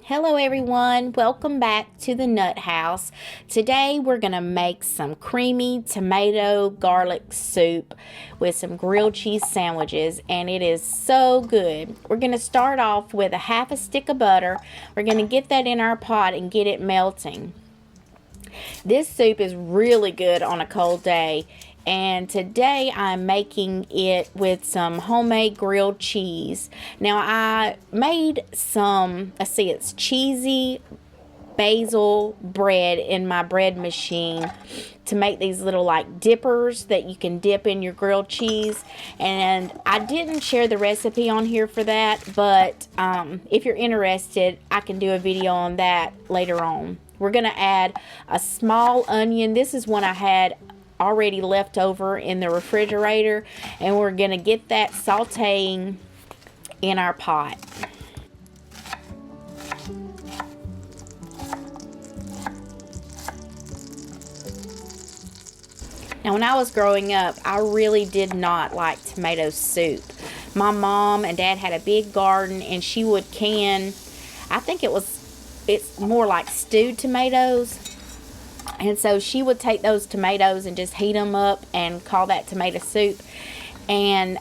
Hello everyone, welcome back to the Nut House. Today we're going to make some creamy tomato garlic soup with some grilled cheese sandwiches, and it is so good. We're going to start off with a half a stick of butter. We're going to get that in our pot and get it melting. This soup is really good on a cold day, and today I'm making it with some homemade grilled cheese. Now I made some, it's cheesy basil bread in my bread machine to make these little like dippers that you can dip in your grilled cheese, and I didn't share the recipe on here for that, but if you're interested, I can do a video on that later on. We're going to add a small onion. This is one I had already left over in the refrigerator, and we're going to get that sauteing in our pot. Now, when I was growing up, I really did not like tomato soup. My mom and dad had a big garden, and she would can, I think it's more like stewed tomatoes. And so she would take those tomatoes and just heat them up and call that tomato soup. And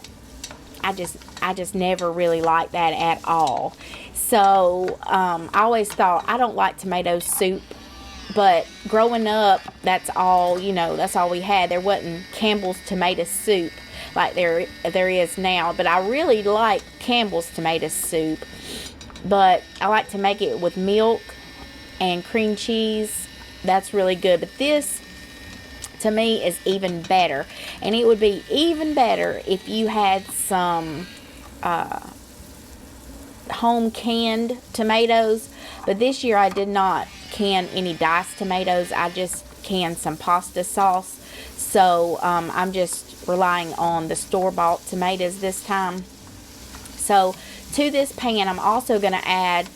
I just never really liked that at all. So I always thought, I don't like tomato soup. But growing up, that's all we had. There wasn't Campbell's tomato soup like there is now. But I really like Campbell's tomato soup. But I like to make it with milk and cream cheese. That's really good. But this, to me, is even better. And it would be even better if you had some home canned tomatoes. But this year I did not can any diced tomatoes. I just canned some pasta sauce. So I'm just relying on the store-bought tomatoes this time. So to this pan, I'm also going to add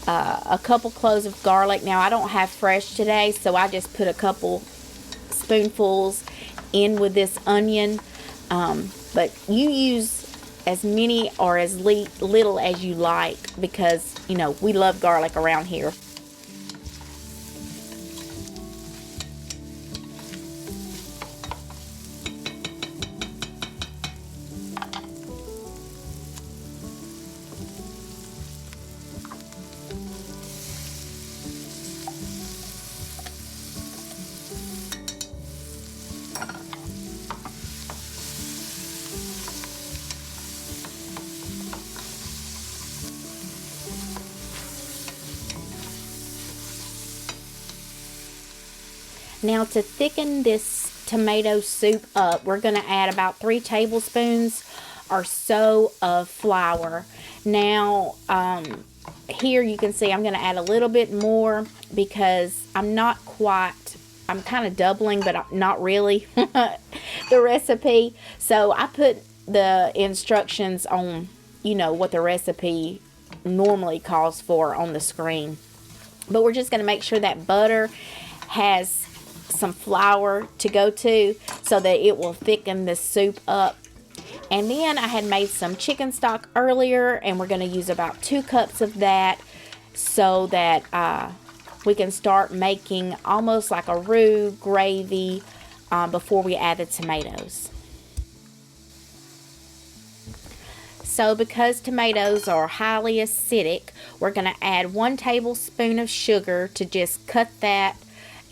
a couple cloves of garlic. Now, I don't have fresh today, so I just put a couple spoonfuls in with this onion. But you use as many or as little as you like, because, we love garlic around here. Now, to thicken this tomato soup up, we're going to add about 3 tablespoons or so of flour. Now, here you can see I'm going to add a little bit more because I'm kind of doubling, but not really the recipe. So I put the instructions on, what the recipe normally calls for on the screen. But we're just going to make sure that butter has some flour to go to so that it will thicken the soup up. And then I had made some chicken stock earlier, and we're going to use about 2 cups of that so that we can start making almost like a roux gravy before we add the tomatoes. So because tomatoes are highly acidic, we're going to add 1 tablespoon of sugar to just cut that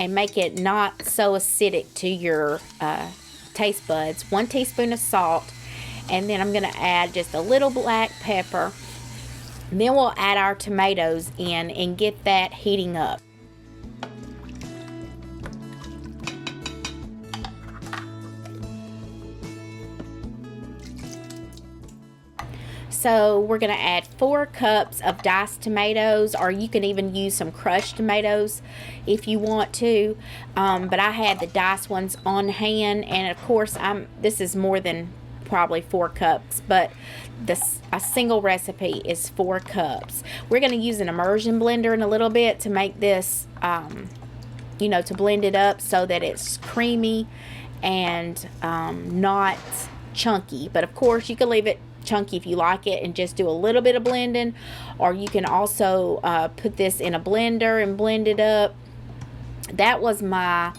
and make it not so acidic to your taste buds. 1 teaspoon of salt, and then I'm going to add just a little black pepper. And then we'll add our tomatoes in and get that heating up. So we're going to add 4 cups of diced tomatoes, or you can even use some crushed tomatoes if you want to. But I had the diced ones on hand, and of course this is more than probably 4 cups, but a single recipe is 4 cups. We're going to use an immersion blender in a little bit to make this, to blend it up so that it's creamy and not chunky. But of course you can leave it chunky if you like it, and just do a little bit of blending. Or you can also put this in a blender and blend it up. That was my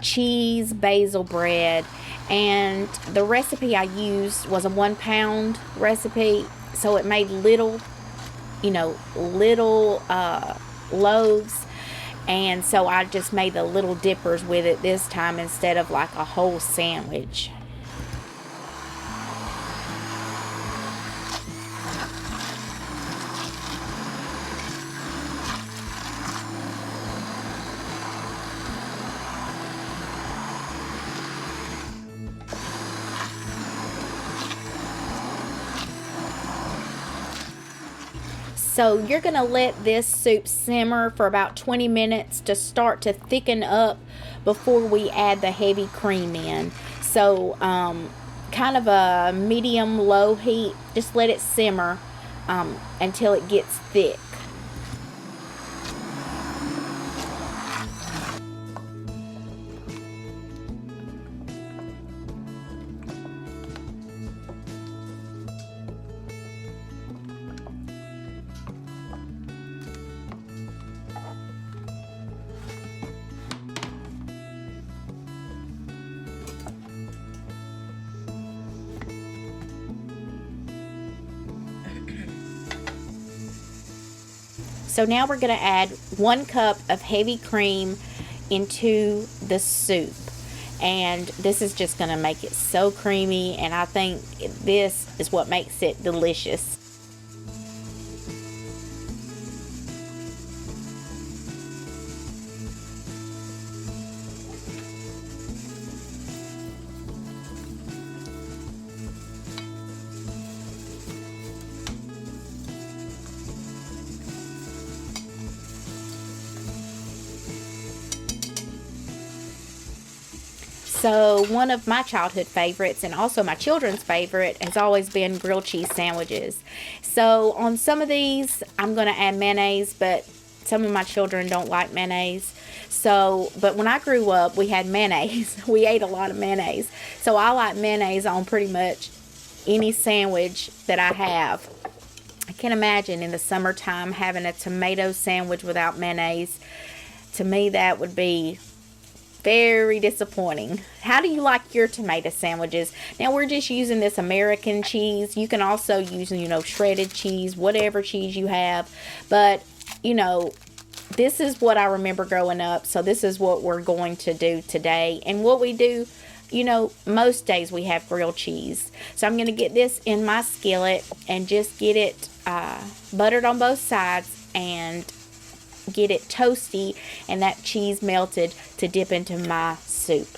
cheese basil bread, and the recipe I used was a 1 pound recipe, so it made little loaves, and so I just made the little dippers with it this time instead of like a whole sandwich. So you're going to let this soup simmer for about 20 minutes to start to thicken up before we add the heavy cream in. So kind of a medium low heat. Just let it simmer until it gets thick. So now we're going to add 1 cup of heavy cream into the soup. And this is just going to make it so creamy, and I think this is what makes it delicious. So one of my childhood favorites, and also my children's favorite, has always been grilled cheese sandwiches. So on some of these, I'm going to add mayonnaise, but some of my children don't like mayonnaise. So, but when I grew up, we had mayonnaise. We ate a lot of mayonnaise. So I like mayonnaise on pretty much any sandwich that I have. I can't imagine in the summertime having a tomato sandwich without mayonnaise. To me, that would be very disappointing. How do you like your tomato sandwiches? Now we're just using this American cheese. You can also use, shredded cheese, whatever cheese you have. But, this is what I remember growing up. So this is what we're going to do today. And what we do, most days we have grilled cheese. So I'm going to get this in my skillet and just get it buttered on both sides and get it toasty and that cheese melted to dip into my soup.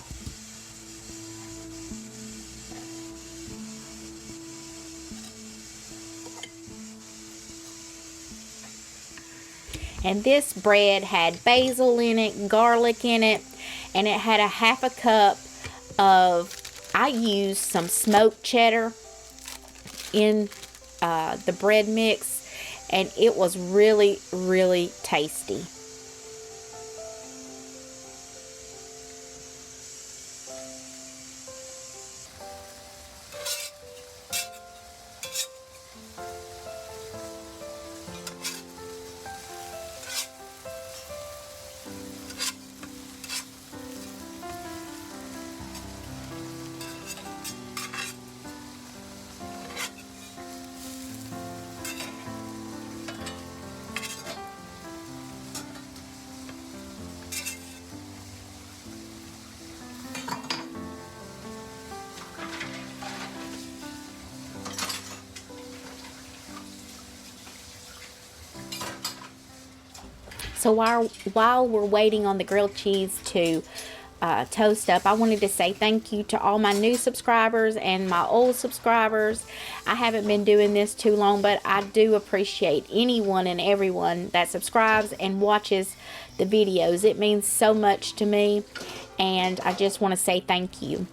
And this bread had basil in it, garlic in it, and it had a 1/2 cup of, I used some smoked cheddar in the bread mix, and it was really, really tasty. So while we're waiting on the grilled cheese to toast up, I wanted to say thank you to all my new subscribers and my old subscribers. I haven't been doing this too long, but I do appreciate anyone and everyone that subscribes and watches the videos. It means so much to me, and I just want to say thank you.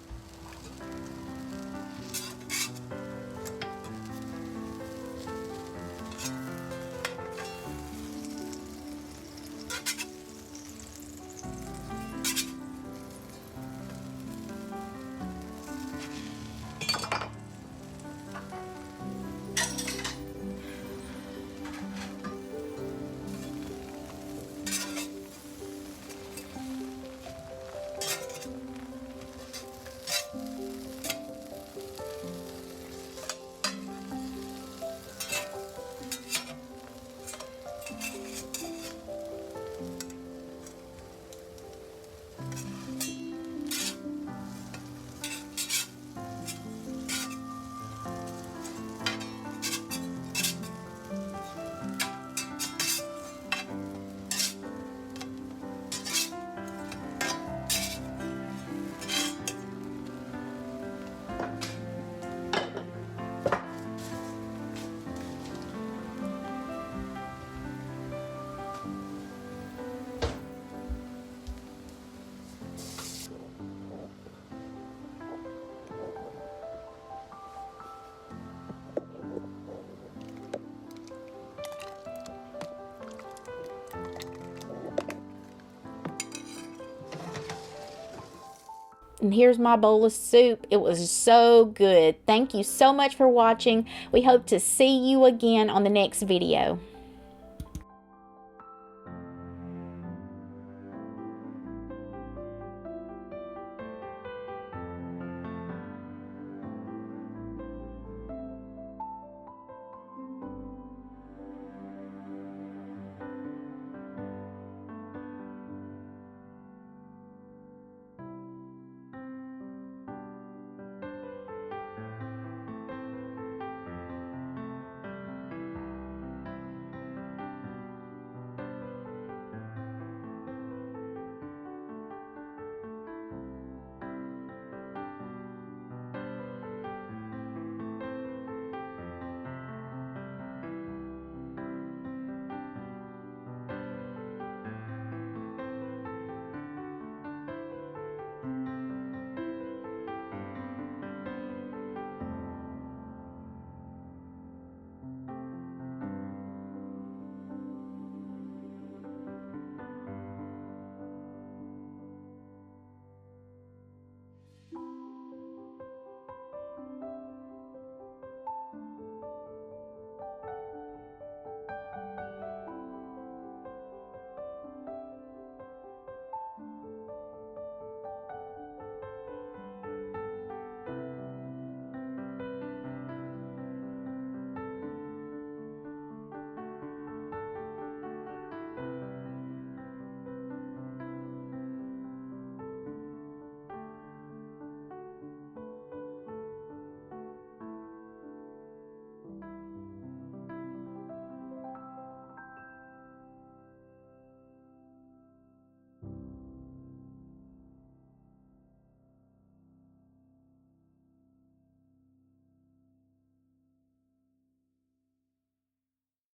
And here's my bowl of soup. It was so good. Thank you so much for watching. We hope to see you again on the next video.